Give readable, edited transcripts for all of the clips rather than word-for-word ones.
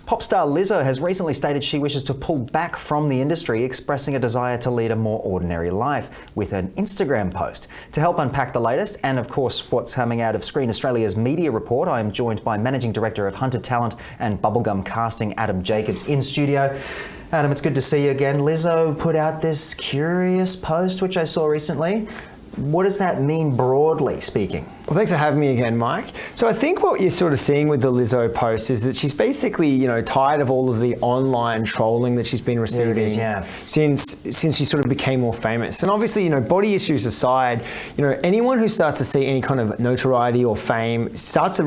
Pop star Lizzo has recently stated she wishes to pull back from the industry, expressing a desire to lead a more ordinary life with an Instagram post. To help unpack the latest and, of course, what's coming out of Screen Australia's media report, I am joined by Managing Director of Hunter Talent and Bubblegum Casting, Adam Jacobs, in studio. Adam, it's good to see you again. Lizzo put out this curious post, which I saw recently. What does that mean, broadly speaking? Well, thanks for having me again, Mike. So I think what you're sort of seeing with the Lizzo post is that she's basically, tired of all of the online trolling that she's been receiving since she sort of became more famous. And obviously, body issues aside, anyone who starts to see any kind of notoriety or fame starts to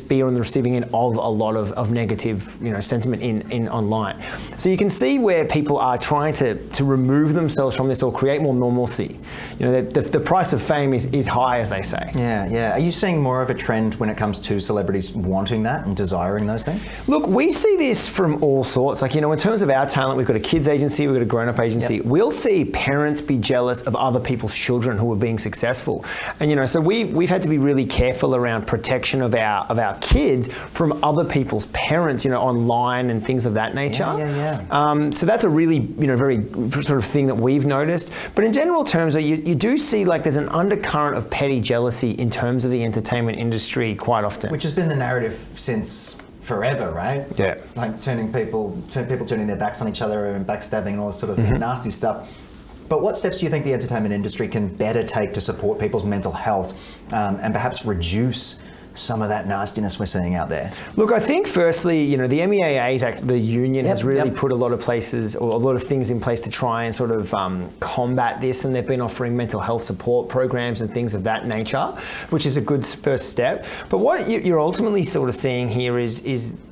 be on the receiving end of a lot of negative, sentiment in online. So you can see where people are trying to remove themselves from this or create more normalcy. The price of fame is high, as they say. Yeah. Are you seeing more of a trend when it comes to celebrities wanting that and desiring those things? Look, we see this from all sorts. Like, in terms of our talent, we've got a kids agency, we've got a grown-up agency. Yep. We'll see parents be jealous of other people's children who are being successful. And, so we've had to be really careful around protection of our kids from other people's parents, online and things of that nature. Yeah. So that's a really, very sort of thing that we've noticed. But in general terms, you do see like there's an undercurrent of petty jealousy in terms of the entertainment industry quite often. Which has been the narrative since forever, right? Yeah. Like people turning their backs on each other and backstabbing and all this sort of nasty stuff. But what steps do you think the entertainment industry can better take to support people's mental health and perhaps reduce some of that nastiness we're seeing out there? Look, I think firstly, the MEAA, the union, has really put a lot of places or a lot of things in place to try and sort of combat this, and they've been offering mental health support programs and things of that nature, which is a good first step. But what you're ultimately sort of seeing here is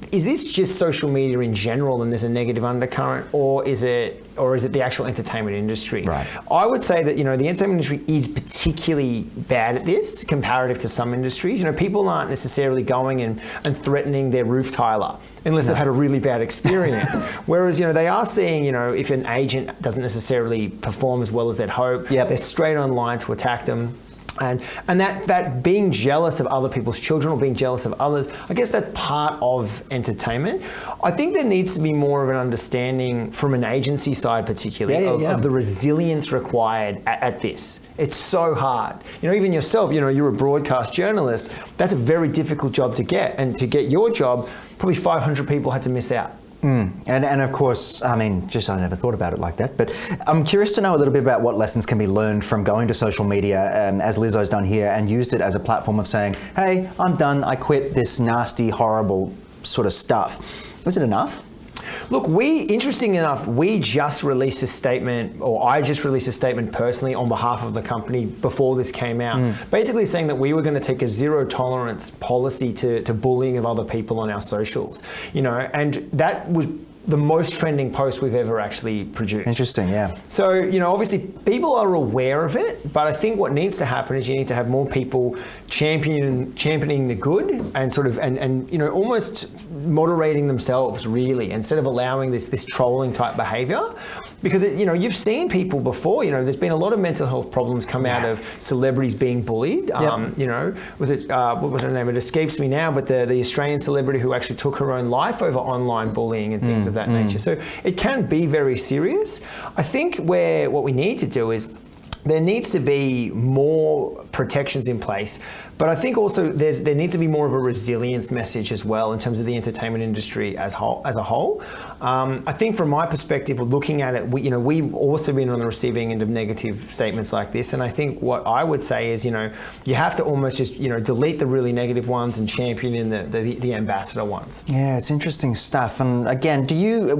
this just social media in general and there's a negative undercurrent, or is it the actual entertainment industry? Right. I would say that, the entertainment industry is particularly bad at this comparative to some industries. People aren't necessarily going and threatening their roof tiler unless they've had a really bad experience. Whereas, they are seeing, if an agent doesn't necessarily perform as well as they'd hope, they're straight online to attack them. And that being jealous of other people's children or being jealous of others, I guess that's part of entertainment. I think there needs to be more of an understanding from an agency side particularly of the resilience required at this. It's so hard. Even yourself, you're a broadcast journalist. That's a very difficult job to get. And to get your job, probably 500 people had to miss out. And of course, I never thought about it like that, but I'm curious to know a little bit about what lessons can be learned from going to social media, as Lizzo's done here, and used it as a platform of saying, hey, I'm done, I quit this nasty, horrible sort of stuff. Is it enough? Look, interesting enough, we just released a statement, or I just released a statement personally on behalf of the company before this came out, basically saying that we were going to take a zero tolerance policy to bullying of other people on our socials, and that was the most trending post we've ever actually produced. Interesting, yeah. So, obviously people are aware of it, but I think what needs to happen is you need to have more people championing the good and sort of, and almost moderating themselves really, instead of allowing this trolling type behavior. Because, you've seen people before, there's been a lot of mental health problems come out of celebrities being bullied. What was her name? It escapes me now, but the Australian celebrity who actually took her own life over online bullying and things of that nature. So it can be very serious. I think what we need to do is there needs to be more protections in place, but I think also there needs to be more of a resilience message as well in terms of the entertainment industry as a whole. I think from my perspective, looking at it, we've also been on the receiving end of negative statements like this, and I think what I would say is, you have to almost just, delete the really negative ones and champion the ambassador ones. Yeah, it's interesting stuff. And again,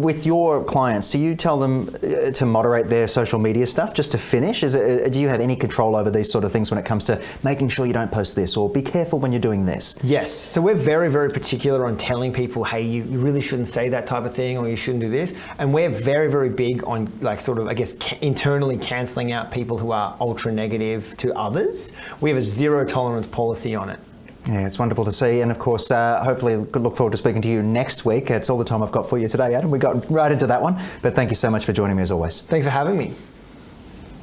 with your clients, do you tell them to moderate their social media stuff just to finish? Do you have any control over these sort of things when it comes to making sure you don't post this or be careful when you're doing this? Yes. So we're very, very particular on telling people, hey, you really shouldn't say that type of thing, or you shouldn't do this. And we're very, very big on internally cancelling out people who are ultra negative to others. We have a zero tolerance policy on it. Yeah, it's wonderful to see. And of course, hopefully look forward to speaking to you next week. It's all the time I've got for you today, Adam. We got right into that one. But thank you so much for joining me as always. Thanks for having me.